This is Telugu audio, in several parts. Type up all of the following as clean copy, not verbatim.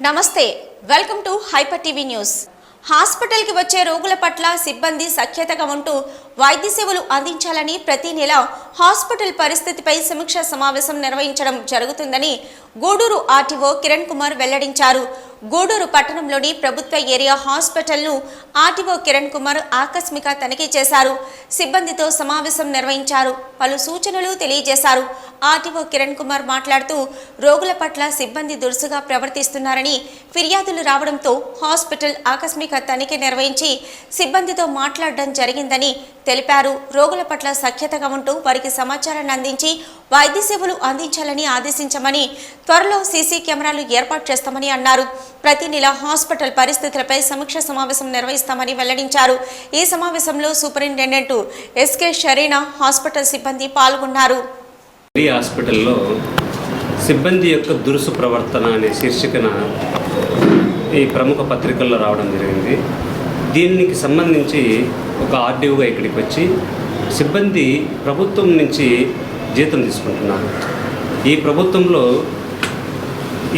నమస్తే welcome to hyper TV news. Hospital కి వచ్చే రోగుల పట్ల సిబ్బంది సఖ్యతగా ఉంటూ వైద్య సేవలు అందించాలని ప్రతి నెల హాస్పిటల్ పరిస్థితిపై సమీక్ష సమావేశం నిర్వహించడం జరుగుతుందని గూడూరు ఆర్టీఓ కిరణ్ కుమార్ వెల్లడించారు। గూడూరు పట్టణంలోని ప్రభుత్వ ఏరియా హాస్పిటల్ను ఆర్టీఓ కిరణ్ కుమార్ ఆకస్మిక తనిఖీ చేశారు। సిబ్బందితో సమావేశం నిర్వహించారు, పలు సూచనలు తెలియజేశారు। ఆర్టీఓ కిరణ్ కుమార్ మాట్లాడుతూ రోగుల పట్ల సిబ్బంది దురుసుగా ప్రవర్తిస్తున్నారని ఫిర్యాదులు రావడంతో హాస్పిటల్ ఆకస్మిక తనిఖీ నిర్వహించి సిబ్బందితో మాట్లాడడం జరిగిందని తెలిపారు। రోగుల పట్ల సఖ్యతగా ఉంటూ వారికి సమాచారాన్ని అందించి వైద్య సేవలు అందించాలని ఆదేశించామని, త్వరలో సీసీ కెమెరాలు ఏర్పాటు చేస్తామని అన్నారు। ప్రతి నెల హాస్పిటల్ పరిస్థితులపై సమీక్ష సమావేశం నిర్వహిస్తామని వెల్లడించారు। ఈ సమావేశంలో సూపరింటెండెంట్ ఎస్కే షరీనా, హాస్పిటల్ సిబ్బంది పాల్గొన్నారు। ఈ హాస్పిటల్లో సిబ్బంది యొక్క దురుసు ప్రవర్తన అనే శీర్షికన ఈ ప్రముఖ పత్రికల్లో రావడం జరిగింది। దీనికి సంబంధించి ఒక ఆర్డీఓగా ఇక్కడికి వచ్చి సిబ్బంది ప్రభుత్వం నుంచి జీతం తీసుకుంటున్నారు। ఈ ప్రభుత్వంలో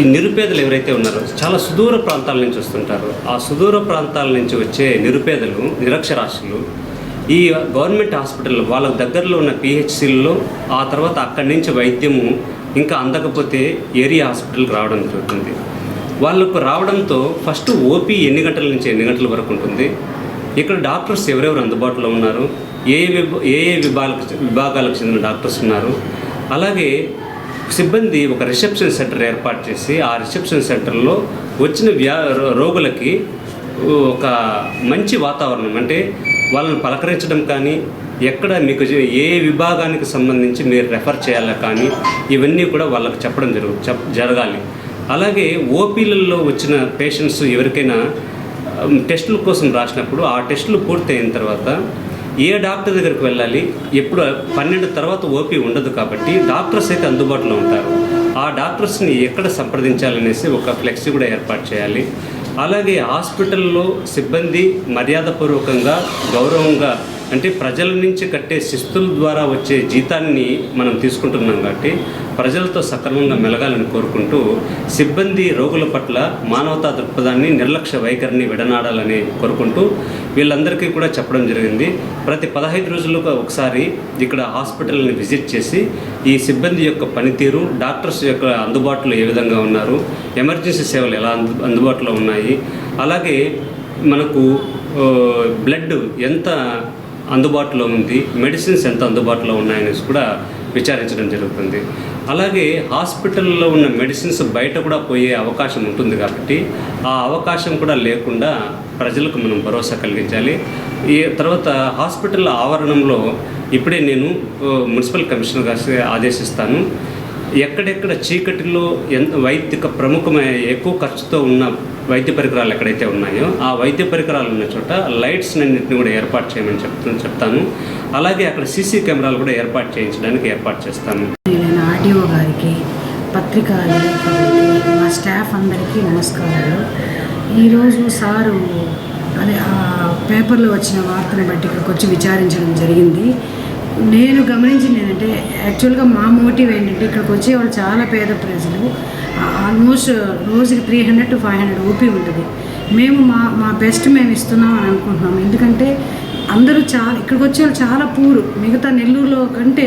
ఈ నిరుపేదలు ఎవరైతే ఉన్నారో చాలా సుదూర ప్రాంతాల నుంచి వస్తుంటారు। ఆ సుదూర ప్రాంతాల నుంచి వచ్చే నిరుపేదలు, నిరక్షరాస్యులు ఈ గవర్నమెంట్ హాస్పిటల్లో వాళ్ళ దగ్గరలో ఉన్న పిహెచ్సిల్లో, ఆ తర్వాత అక్కడి నుంచి వైద్యము ఇంకా అందకపోతే ఏరియా హాస్పిటల్కి రావడం జరుగుతుంది। వాళ్ళకు రావడంతో ఫస్ట్ ఓపీ ఎన్ని గంటల నుంచి ఎన్ని గంటల వరకు ఉంటుంది, ఇక్కడ డాక్టర్స్ ఎవరెవరు అందుబాటులో ఉన్నారు, ఏ విభాగాలకు చెందిన డాక్టర్స్ ఉన్నారు, అలాగే సిబ్బంది ఒక రిసెప్షన్ సెంటర్ ఏర్పాటు చేసి ఆ రిసెప్షన్ సెంటర్లో వచ్చిన రోగులకి ఒక మంచి వాతావరణం, అంటే వాళ్ళని పలకరించడం కానీ, ఎక్కడ మీకు ఏ విభాగానికి సంబంధించి మీరు రెఫర్ చేయాలా కానీ ఇవన్నీ కూడా వాళ్ళకి చెప్పడం జరగాలి। అలాగే ఓపీలలో వచ్చిన పేషెంట్స్ ఎవరికైనా టెస్టుల కోసం రాసినప్పుడు ఆ టెస్టులు పూర్తయిన తర్వాత ఏ డాక్టర్ దగ్గరికి వెళ్ళాలి, ఎప్పుడు 12 తర్వాత ఓపీ ఉండదు కాబట్టి డాక్టర్స్ అయితే అందుబాటులో ఉంటారు, ఆ డాక్టర్స్ని ఎక్కడ సంప్రదించాలనేసి ఒక ఫ్లెక్సీ కూడా ఏర్పాటు చేయాలి। అలాగే హాస్పిటల్లో సిబ్బంది మర్యాదపూర్వకంగా, గౌరవంగా, అంటే ప్రజల నుంచి కట్టే శిస్తుల ద్వారా వచ్చే జీతాన్ని మనం తీసుకుంటున్నాం కాబట్టి ప్రజలతో సక్రమంగా మెలగాలని కోరుకుంటూ సిబ్బంది రోగుల పట్ల మానవతా దృక్పథాన్ని, నిర్లక్ష్య వైఖరిని విడనాడాలని కోరుకుంటూ వీళ్ళందరికీ కూడా చెప్పడం జరిగింది। ప్రతి 15 రోజులకు ఒకసారి ఇక్కడ హాస్పిటల్ని విజిట్ చేసి ఈ సిబ్బంది యొక్క పనితీరు, డాక్టర్స్ యొక్క అందుబాటులో ఏ విధంగా ఉన్నారు, ఎమర్జెన్సీ సేవలు ఎలా అందుబాటులో ఉన్నాయి, అలాగే మనకు బ్లడ్ ఎంత అందుబాటులో ఉంది, మెడిసిన్స్ ఎంత అందుబాటులో ఉన్నాయనేసి కూడా విచారించడం జరుగుతుంది। అలాగే హాస్పిటల్లో ఉన్న మెడిసిన్స్ బయట కూడా పోయే అవకాశం ఉంటుంది కాబట్టి ఆ అవకాశం కూడా లేకుండా ప్రజలకు మనం భరోసా కలిగించాలి। ఈ తర్వాత హాస్పిటల్ ఆవరణంలో ఇప్పుడే నేను మున్సిపల్ కమిషనర్ గారికి ఆదేశిస్తాను, ఎక్కడెక్కడ చీకటిలో వైద్యక ప్రముఖమైన ఎక్కువ ఖర్చుతో ఉన్న వైద్య పరికరాలు ఎక్కడైతే ఉన్నాయో ఆ వైద్య పరికరాలు ఉన్న చోట లైట్స్ అన్నింటినీ కూడా ఏర్పాటు చేయమని చెప్తాను। అలాగే అక్కడ సీసీ కెమెరాలు కూడా ఏర్పాటు చేయించడానికి ఏర్పాటు చేస్తాను। నేను ఆర్డీఓ గారికి, పత్రికా లేఖకులకి, మా స్టాఫ్ అందరికీ నమస్కారాలు। ఈరోజు సారు అదే పేపర్లో వచ్చిన వార్తను బట్టి ఇక్కడికి వచ్చి విచారించడం జరిగింది। నేను గమనించింది ఏంటంటే, యాక్చువల్గా మా మోటివ్ ఏంటంటే ఇక్కడికి వచ్చేవాళ్ళు చాలా పేద ప్రజలు, ఆల్మోస్ట్ రోజుకి 300 to 500 ఓపీ ఉంటుంది। మేము మా బెస్ట్ మేము ఇస్తున్నాం అని అనుకుంటున్నాము, ఎందుకంటే అందరూ ఇక్కడికి వచ్చేవాళ్ళు చాలా పూరు, మిగతా నెల్లూరులో కంటే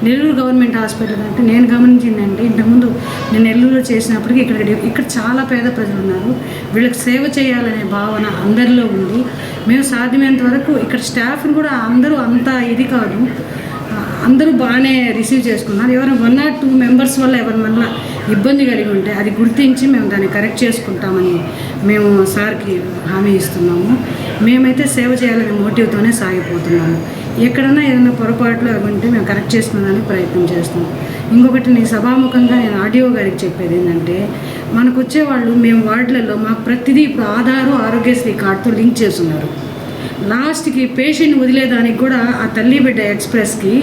నెల్లూరు గవర్నమెంట్ హాస్పిటల్ అంటే నేను గమనించిందంటే, ఇంతకుముందు నేను నెల్లూరులో చేసినప్పటికీ ఇక్కడ చాలా పేద ప్రజలు ఉన్నారు, వీళ్ళకి సేవ చేయాలనే భావన అందరిలో ఉంది। మేము సాధ్యమైనంత వరకు ఇక్కడ స్టాఫ్ని కూడా అందరూ అంత ఇది కాదు, అందరూ బాగానే రిసీవ్ చేసుకున్నారు। ఎవరైనా 1 or 2 మెంబర్స్ వల్ల ఎవరిమన్నా ఇబ్బంది కలిగి ఉంటే అది గుర్తించి మేము దాన్ని కరెక్ట్ చేసుకుంటామని మేము సార్కి హామీ ఇస్తున్నాము। మేమైతే సేవ చేయాలనే మోటివ్తోనే సాగిపోతున్నాము। ఎక్కడన్నా ఏదైనా పొరపాట్లు అవి ఉంటే మేము కరెక్ట్ చేసుకునేదానికి ప్రయత్నం చేస్తాం। ఇంకొకటి నేను సభాముఖంగా నేను ఆర్డీఓ గారికి చెప్పేది ఏంటంటే, మనకు వచ్చేవాళ్ళు మేము వార్డులలో మాకు ప్రతిదీ ఇప్పుడు ఆధారు, ఆరోగ్యశ్రీ కార్డుతో లింక్ చేస్తున్నారు। లాస్ట్కి పేషెంట్ వదిలేదానికి కూడా ఆ తల్లి బిడ్డ ఎక్స్ప్రెస్కి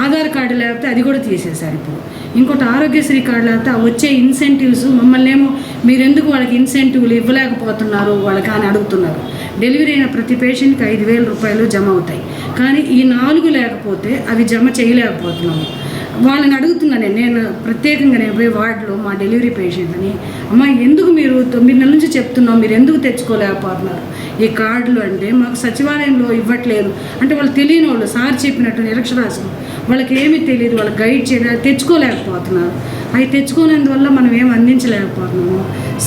ఆధార్ కార్డు లేకపోతే అది కూడా తీసేశారు ఇప్పుడు। ఇంకోటి ఆరోగ్యశ్రీ కార్డు లేకపోతే వచ్చే ఇన్సెంటివ్స్ మమ్మల్ని ఏమో మీరెందుకు వాళ్ళకి ఇన్సెంటివ్లు ఇవ్వలేకపోతున్నారు వాళ్ళకి అని అడుగుతున్నారు। డెలివరీ అయిన ప్రతి పేషెంట్కి 5,000 రూపాయలు జమ అవుతాయి, కానీ ఈ 4 లేకపోతే అవి జమ చేయలేకపోతున్నాము। వాళ్ళని అడుగుతున్నాను నేను ప్రత్యేకంగా నేను పోయి వార్డులో మా డెలివరీ పేషెంట్ని, అమ్మ ఎందుకు మీరు 9 నెలల నుంచి చెప్తున్నాం, మీరు ఎందుకు తెచ్చుకోలేకపోతున్నారు ఈ కార్డులు అంటే, మాకు సచివాలయంలో ఇవ్వట్లేదు అంటే వాళ్ళు తెలియని వాళ్ళు, సార్ చెప్పినట్టు నిరక్షరాస్యులు, వాళ్ళకి ఏమీ తెలియదు, వాళ్ళకి గైడ్ చేయడం తెచ్చుకోలేకపోతున్నారు. అవి తెచ్చుకోనందువల్ల మనం ఏం అందించలేకపోతున్నాము.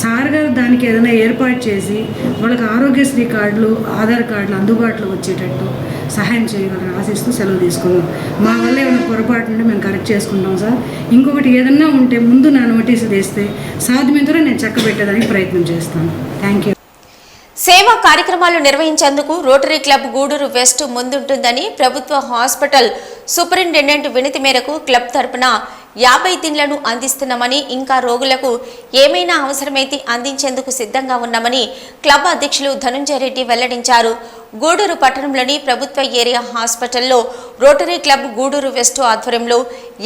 సార్ గారు దానికి ఏదైనా ఏర్పాటు చేసి వాళ్ళకి ఆరోగ్యశ్రీ కార్డులు, ఆధార్ కార్డులు అందుబాటులో వచ్చేటట్టు సహాయం చేయగలరు ఆశిస్తూ సెలవు తీసుకున్నాం. మా వల్ల ఏమైనా పొరపాటు ఉంటే మేము కరెక్ట్ చేసుకుంటాం సార్. ఇంకొకటి ఏదన్నా ఉంటే ముందు నా నోటీసు తెస్తే సాధ్యమైనంత నేను చక్కబెట్టడానికి ప్రయత్నం చేస్తాను. Thank you. సేవా కార్యక్రమాలు నిర్వహించేందుకు రోటరీ క్లబ్ గూడూరు వెస్ట్ ముందుంటుందని ప్రభుత్వ హాస్పిటల్ సూపరింటెండెంట్ వినతి మేరకు క్లబ్ తరపున 50 దిన్లను అందిస్తున్నామని, ఇంకా రోగులకు ఏమైనా అవసరమైతే అందించేందుకు సిద్ధంగా ఉన్నామని క్లబ్ అధ్యక్షులు ధనుంజయ రెడ్డి వెల్లడించారు. గూడూరు పట్టణంలోని ప్రభుత్వ ఏరియా హాస్పిటల్లో రోటరీ క్లబ్ గూడూరు వెస్ట్ ఆధ్వర్యంలో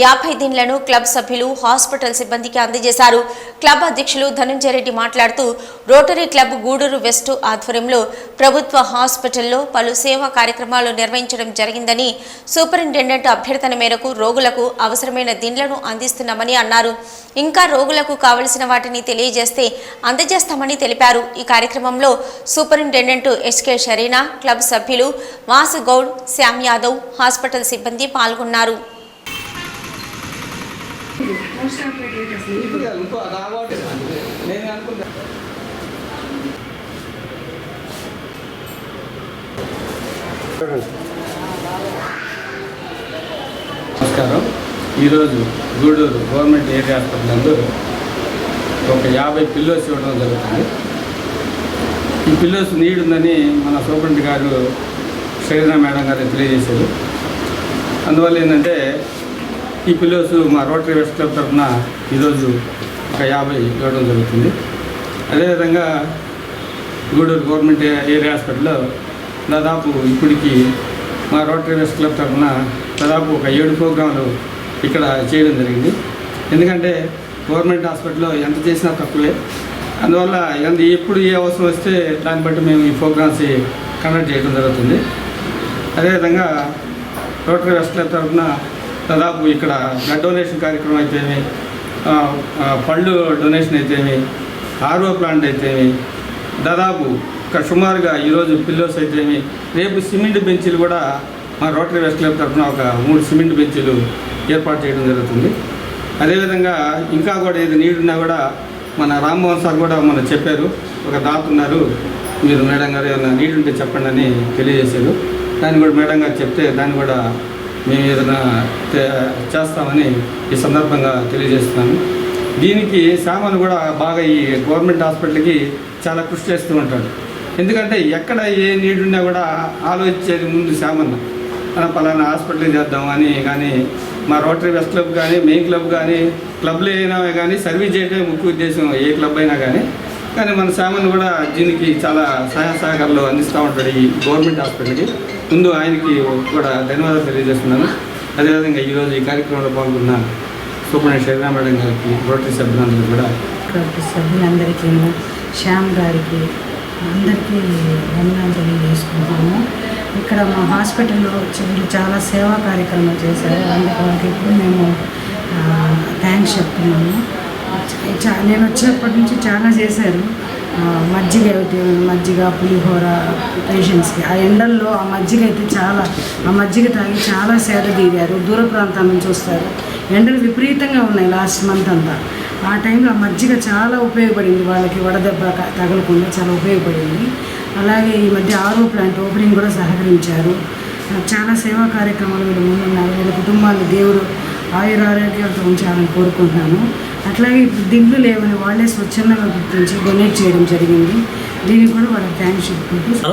50 దిన్లను క్లబ్ సభ్యులు హాస్పిటల్ సిబ్బందికి అందజేశారు. క్లబ్ అధ్యక్షులు ధనుంజయ రెడ్డి మాట్లాడుతూ రోటరీ క్లబ్ గూడూరు వెస్ట్ ఆధ్వర్యంలో ప్రభుత్వ హాస్పిటల్లో పలు సేవా కార్యక్రమాలు నిర్వహించడం జరిగిందని, సూపరింటెండెంట్ అభ్యర్థన మేరకు రోగులకు అవసరమైన దిన్లను అందిస్తున్నామని అన్నారు. ఇంకా రోగులకు కావలసిన వాటిని తెలియజేస్తే అందజేస్తామని తెలిపారు. ఈ కార్యక్రమంలో సూపరింటెండెంట్ ఎస్కే షరీనా, క్లబ్ సభ్యులు వాసు గౌడ్, శ్యామ్ యాదవ్, హాస్పిటల్ సిబ్బంది పాల్గొన్నారు. నమస్కారం. ఈరోజు గూడూరు గవర్నమెంట్ ఏరియా హాస్పిటల్ నందు ఒక 50 పిల్లోస్ ఇవ్వడం జరుగుతుంది. ఈ పిల్లోస్ నీడ్ ఉందని మన సూపరింటెండెంట్ గారు శ్రీనా మేడం గారు తెలియజేశారు. అందువల్ల ఏంటంటే ఈ పిల్లోస్ మా రోటరీ వెస్ట్ క్లబ్ తరఫున ఈరోజు ఒక 50 ఇవ్వడం జరుగుతుంది. అదేవిధంగా గూడూరు గవర్నమెంట్ ఏరియా హాస్పిటల్లో దాదాపు ఇప్పటికి మా రోటరీ వెస్ట్ క్లబ్ తరఫున దాదాపు ఒక 7 ప్రోగ్రాంలు ఇక్కడ చేయడం జరిగింది. ఎందుకంటే గవర్నమెంట్ హాస్పిటల్లో ఎంత చేసినా తక్కువే. అందువల్ల ఎప్పుడు ఏ అవసరం వస్తే దాన్ని బట్టి మేము ఈ ప్రోగ్రామ్స్ కండక్ట్ చేయడం జరుగుతుంది. అదేవిధంగా రోటరీ వెస్ట్ క్లబ్ తరఫున దాదాపు ఇక్కడ బ్లడ్ డొనేషన్ కార్యక్రమం అయితేమి, పళ్ళు డొనేషన్ అయితేమి, ఆర్ఓ ప్లాంట్ అయితేమి, దాదాపు ఇక్కడ సుమారుగా ఈరోజు పిల్లోస్ అయితేమి, రేపు సిమెంట్ బెంచీలు కూడా మా రోటరీ వెస్ట్ క్లబ్ తరఫున ఒక 3 సిమెంట్ బెంచీలు ఏర్పాటు చేయడం జరుగుతుంది. అదేవిధంగా ఇంకా కూడా ఏది నీడ్ ఉన్నా కూడా మన రామ్మోహన్ సార్ కూడా మనం చెప్పారు, ఒక దాత ఉన్నారు, మీరు మేడం గారు ఏమైనా నీడ్ ఉంటే చెప్పండి అని తెలియజేశారు. దాన్ని కూడా మేడం గారు చెప్తే దాన్ని కూడా మేము ఏదైనా చేస్తామని ఈ సందర్భంగా తెలియజేస్తున్నాను. దీనికి సామాను కూడా బాగా ఈ గవర్నమెంట్ హాస్పిటల్కి చాలా కృషి చేస్తూ ఉంటాడు. ఎందుకంటే ఎక్కడ ఏ నీడ్ ఉన్నా కూడా ఆలోచించేది ముందు సామాను మనం పలానా హాస్పిటల్ చేద్దామని. కానీ మా రోటరీ వెస్ట్ క్లబ్ కానీ, మెయిన్ క్లబ్ కానీ, క్లబ్లు అయినా కానీ సర్వీస్ చేయడమే ముఖ్య ఉద్దేశం, ఏ క్లబ్ అయినా కానీ. కానీ మన సామాన్ కూడా దీనికి చాలా సహాయ సహకారాలు అందిస్తూ ఉంటాడు ఈ గవర్నమెంట్ హాస్పిటల్కి. ముందు ఆయనకి కూడా ధన్యవాదాలు తెలియజేస్తున్నాను. అదేవిధంగా ఈరోజు ఈ కార్యక్రమంలో పాల్గొన్న సూపరింటెండెంట్ శ్రీరామ్ మేడం గారికి, రోటరీ సభ్యులందరికీ కూడా సభ్యులందరికీ, శ్యామ్ గారికి అందరికీ వందనాలు తెలియజేసుకుంటాము. ఇక్కడ మా హాస్పిటల్లో వీళ్ళు చాలా సేవా కార్యక్రమాలు చేశారు. అందుకు వాళ్ళకి ఇప్పుడు మేము థ్యాంక్స్ చెప్తున్నాము. నేను వచ్చినప్పటి నుంచి చాలా చేశారు. మజ్జిగ, పులిహోర పేషెంట్స్కి ఆ ఎండల్లో ఆ మజ్జిగ అయితే ఆ మజ్జిగ తాగి చాలా సేద తీరారు. దూర ప్రాంతాల నుంచి వస్తారు. ఎండలు విపరీతంగా ఉన్నాయి లాస్ట్ మంత్ అంతా. ఆ టైంలో ఆ మజ్జిగ చాలా ఉపయోగపడింది, వాళ్ళకి వడదెబ్బ తగలకుండా చాలా ఉపయోగపడింది. అలాగే ఈ మధ్య ఆర్ఓ ప్లాంట్ ఓపెనింగ్ కూడా సహకరించారు. చాలా సేవా కార్యక్రమాలు వీళ్ళు ముందున్నారు. వీళ్ళ కుటుంబాలు దేవుడు ఆయురారోగ్యాలతో ఉంచాలని కోరుకుంటున్నాను. అట్లాగే ఇప్పుడు దిగులు లేవని వాళ్ళే స్వచ్ఛందంగా గుర్తించి డొనేట్ చేయడం జరిగింది. దీనికి కూడా వాళ్ళకి థ్యాంక్స్ చెప్పుకుంటూ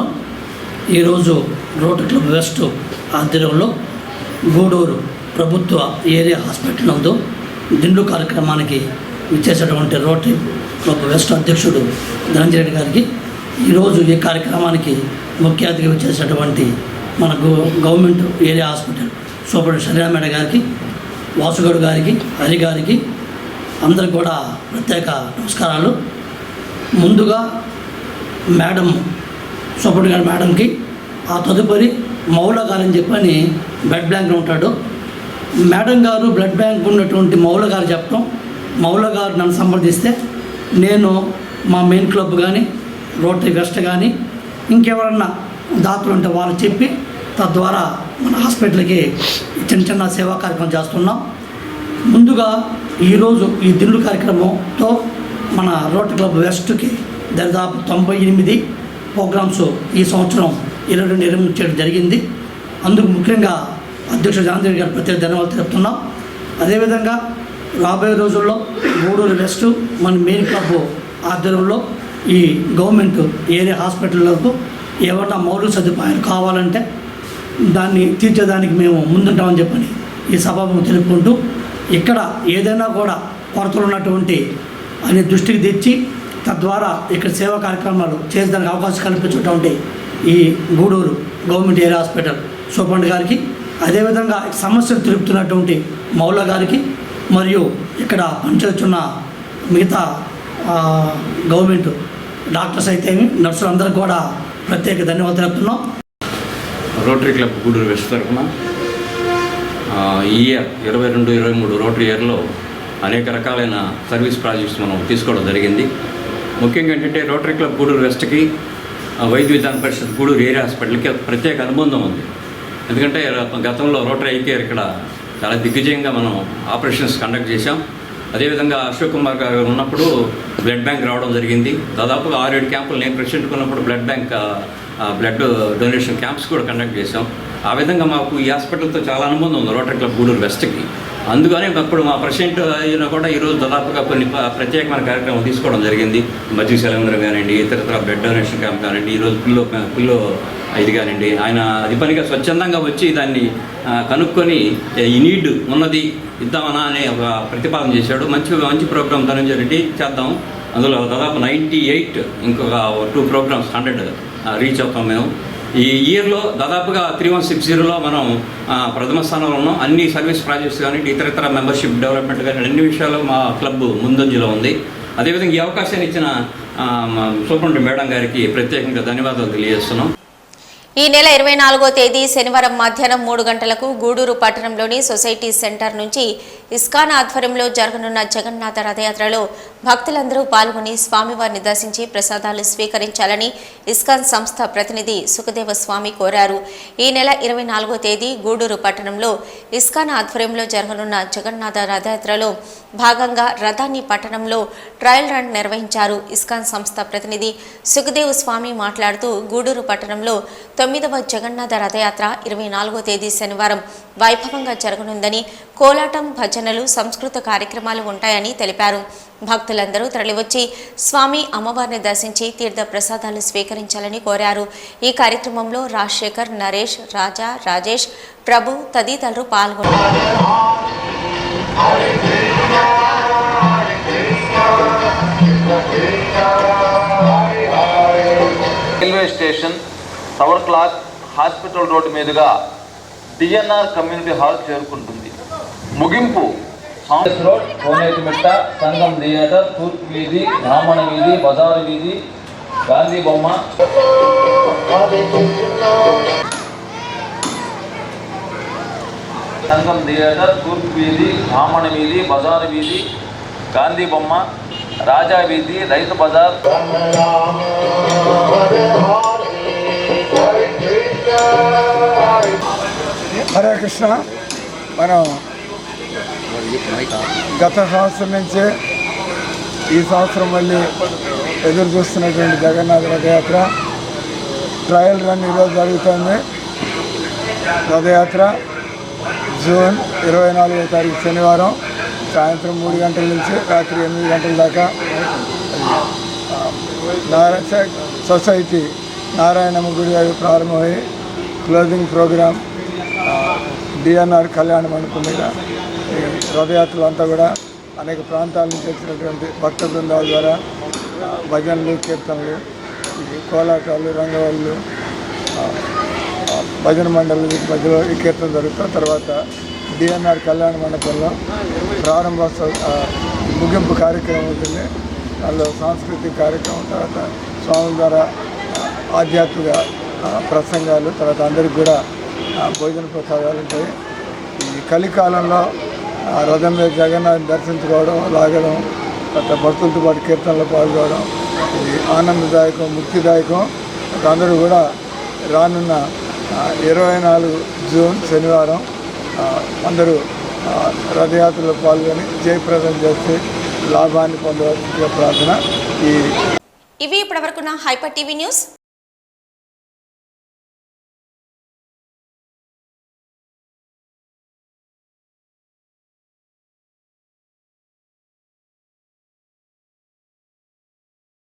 ఈరోజు రోటరీ క్లబ్ వెస్ట్ ఆధ్వర్యంలో గూడూరు ప్రభుత్వ ఏరియా హాస్పిటల్ నందు దిండు కార్యక్రమానికి ఇచ్చేసేటువంటి రోటరీ క్లబ్ వెస్ట్ అధ్యక్షుడు ధనంజయ రెడ్డి గారికి, ఈరోజు ఈ కార్యక్రమానికి ముఖ్య అతిథిగా వచ్చేసేటువంటి మన government area hospital superintendent Sriram madam గారికి, వాసుగౌడ్ గారికి, హరి గారికి అందరికి కూడా ప్రత్యేక నమస్కారాలు. ముందుగా మేడం సూపరింటెండెంట్ మేడంకి, ఆ తదుపరి మౌలా గారని చెప్పని బెడ్ బ్లాంక్లో ఉంటాడు, మేడం గారు బ్లడ్ బ్యాంక్ ఉన్నటువంటి మౌల గారు చెప్పడం, మౌల గారు నన్ను సంప్రదిస్తే నేను మా మెయిన్ క్లబ్ కానీ రోటరీ వెస్ట్ కానీ ఇంకెవరన్నా దాతలు ఉంటే వాళ్ళు చెప్పి తద్వారా మన హాస్పిటల్కి చిన్న చిన్న సేవా కార్యక్రమం చేస్తున్నాం. ముందుగా ఈరోజు ఈ దిండు కార్యక్రమంతో మన రోటరీ క్లబ్ వెస్ట్కి దాదాపు 98 ప్రోగ్రామ్స్ ఈ సంవత్సరం 22-23 చేయడం జరిగింది. అందుకు ముఖ్యంగా అధ్యక్షుడు జనార్దన్ గారు ప్రత్యేక ధన్యవాదాలు తెలుపుతున్నాం. అదేవిధంగా రాబోయే రోజుల్లో గూడూరు వెస్ట్ మన మెయిన్ క్లబ్ ఆధ్వర్యంలో ఈ గవర్నమెంట్ ఏరియా హాస్పిటళ్లకు ఏమైనా మౌలిక సదుపాయాలు కావాలంటే దాన్ని తీర్చేదానికి మేము ముందుంటామని చెప్పని ఈ సభను తెలుపుకుంటూ, ఇక్కడ ఏదైనా కూడా కొరతలు ఉన్నటువంటి అని దృష్టికి తెచ్చి తద్వారా ఇక్కడ సేవా కార్యక్రమాలు చేసేదానికి అవకాశం కల్పించేటువంటి ఈ Gudur government area hospital superintendent గారికి, అదేవిధంగా సమస్యలు తెలుపుతున్నటువంటి మౌల గారికి మరియు ఇక్కడ పనిచేస్తున్న మిగతా గవర్నమెంట్ డాక్టర్స్ అయితే నర్సులు అందరికీ కూడా ప్రత్యేక ధన్యవాదాలు తెలుపుతున్నాం. రోటరీ క్లబ్ గూడూరు వెస్ట్ తరఫున ఈ ఇయర్ 22-23 రోటరీ ఇయర్లో అనేక రకాలైన సర్వీస్ ప్రాజెక్ట్స్ మనం తీసుకోవడం జరిగింది. ముఖ్యంగా ఏంటంటే రోటరీ క్లబ్ గూడూరు వెస్ట్కి వైద్య విధాన పరిషత్ గూడూరు ఏరియా హాస్పిటల్కి ప్రత్యేక అనుబంధం ఉంది. ఎందుకంటే గతంలో రోటరీ ఐకేర్ ఇక్కడ చాలా దిగ్విజయంగా మనం ఆపరేషన్స్ కండక్ట్ చేశాం. అదేవిధంగా అశోక్ కుమార్ గారు ఉన్నప్పుడు బ్లడ్ బ్యాంక్ రావడం జరిగింది. దాదాపుగా 6-7 క్యాంపులు నేను ప్రెసిడెంట్గా ఉన్నప్పుడు బ్లడ్ డొనేషన్ క్యాంప్స్ కూడా కండక్ట్ చేశాం. ఆ విధంగా మాకు ఈ హాస్పిటల్తో చాలా అనుబంధం ఉంది రోటరీ క్లబ్ గూడూరు వెస్ట్కి. అందుకని అప్పుడు మా ప్రెసిడెంట్ అయినా కూడా ఈరోజు దాదాపుగా కొన్ని ప్రత్యేకమైన కార్యక్రమం తీసుకోవడం జరిగింది. మజ్జిగ సిలిండర్ కానివ్వండి, ఇతరత్ర బ్లడ్ డొనేషన్ క్యాంప్ కానివ్వండి, ఈరోజు పిల్లో ఇది కానివ్వండి, ఆయన అది పనిగా స్వచ్ఛందంగా వచ్చి దాన్ని కనుక్కొని ఈ నీడ్ ఉన్నది ఇద్దామనా అనే ఒక ప్రతిపాదన చేశాడు. మంచి ప్రోగ్రామ్ ధనంజయ రెడ్డి చేద్దాం. అందులో దాదాపు 98 ఇంకొక 2 ప్రోగ్రామ్స్ 100 రీచ్ అవుతాం మేము. ఈ ఇయర్లో దాదాపుగా 3160లో మనం ప్రథమ స్థానంలో ఉన్నాం. అన్ని సర్వీస్ ప్రాజెక్ట్స్ కానీ ఇతర మెంబర్షిప్ డెవలప్మెంట్ కానీ అన్ని విషయాల్లో మా క్లబ్ ముందంజలో ఉంది. అదేవిధంగా ఈ అవకాశాన్ని ఇచ్చిన సూపరింటెండెంట్ మేడం గారికి ప్రత్యేకంగా ధన్యవాదాలు తెలియజేస్తున్నాం. ఈ నెల 24వ తేదీ శనివారం మధ్యాహ్నం 3 గంటలకు గూడూరు పట్టణంలోని సొసైటీ సెంటర్ నుంచి ఇస్కాన్ ఆధ్వర్యంలో జరగనున్న జగన్నాథ రథయాత్రలో భక్తులందరూ పాల్గొని స్వామివారిని దర్శించి ప్రసాదాలు స్వీకరించాలని ఇస్కాన్ సంస్థ ప్రతినిధి సుఖదేవ స్వామి కోరారు. ఈ నెల 24వ తేదీ గూడూరు పట్టణంలో ఇస్కాన్ ఆధ్వర్యంలో జరగనున్న జగన్నాథ రథయాత్రలో భాగంగా రథాన్ని పట్టణంలో ట్రయల్ రన్ నిర్వహించారు. ఇస్కాన్ సంస్థ ప్రతినిధి సుఖదేవ్ స్వామి మాట్లాడుతూ గూడూరు పట్టణంలో 9వ జగన్నాథ రథయాత్ర 24వ తేదీ శనివారం వైభవంగా జరగనుందని, కోలాటం, భజనలు, సంస్కృత కార్యక్రమాలు ఉంటాయని తెలిపారు. భక్తులందరూ తరలివచ్చి స్వామి అమ్మవారిని దర్శించి తీర్థ ప్రసాదాలు స్వీకరించాలని కోరారు. ఈ కార్యక్రమంలో రాజశేఖర్, నరేష్, రాజా, రాజేష్, ప్రభు తదితరులు పాల్గొన్నారు. Railway station tower clock hospital road మీదుగా డిఎన్ఆర్ కమ్యూనిటీ హాల్ చేరుకుంటుంది. ముగింపు రోడ్, కోనేటిమిట్ట, సంగం థియేటర్, తూర్పు వీధి, బ్రాహ్మణ వీధి, బజారు వీధి, గాంధీ బొమ్మ, సంగం థియేటర్, తూర్పు వీధి, బ్రాహ్మణ వీధి, బజారు వీధి, గాంధీ బొమ్మ, రాజా వీధి, రైతు బజార్. హరే కృష్ణ. మనం గత సంవత్సరం నుంచే ఈ సంవత్సరం మళ్ళీ ఎదురు చూస్తున్నటువంటి జగన్నాథ రథయాత్ర ట్రయల్ రన్ ఈరోజు జరుగుతుంది. రథయాత్ర జూన్ 24వ తారీఖు శనివారం సాయంత్రం 3 గంటల నుంచి రాత్రి 8 గంటల దాకా సొసైటీ నారాయణమ్మ గుడి ప్రారంభమై క్లోజింగ్ ప్రోగ్రామ్ డిఎన్ఆర్ కళ్యాణ మండపం మీద రథయాత్రలు అంతా కూడా అనేక ప్రాంతాల నుంచి వచ్చినటువంటి భక్త బృందాల ద్వారా భజనలు, కీర్తనలు, కోలాటాలు, రంగవల్లు, భజన మండలి మధ్యలో ఈ కీర్తన జరుగుతాం. తర్వాత డిఎన్ఆర్ కళ్యాణ మండపంలో ప్రారంభోత్సవ ముగింపు కార్యక్రమం ఉంటుంది. అందులో సాంస్కృతిక కార్యక్రమం, తర్వాత స్వామి ద్వారా ఆధ్యాత్మిక ప్రసంగాలు, తర్వాత అందరికీ కూడా భోజన ప్రసాదాలు ఉంటాయి. ఈ కలికాలంలో ఆ రథం మీద జగన్నాథ్ దర్శించుకోవడం, లాగడం, తర్వాత భక్తులతో పాటు కీర్తనలో పాల్గొనడం ఇది ఆనందదాయకం, ముక్తిదాయకం. అందరూ కూడా రానున్న 24 జూన్ శనివారం అందరూ రథయాత్రలో పాల్గొని జయప్రదం చేసి లాభాన్ని పొందవలసిన ప్రార్థన. ఇవి ఇప్పటివరకున్న హైపర్ టీవీ న్యూస్.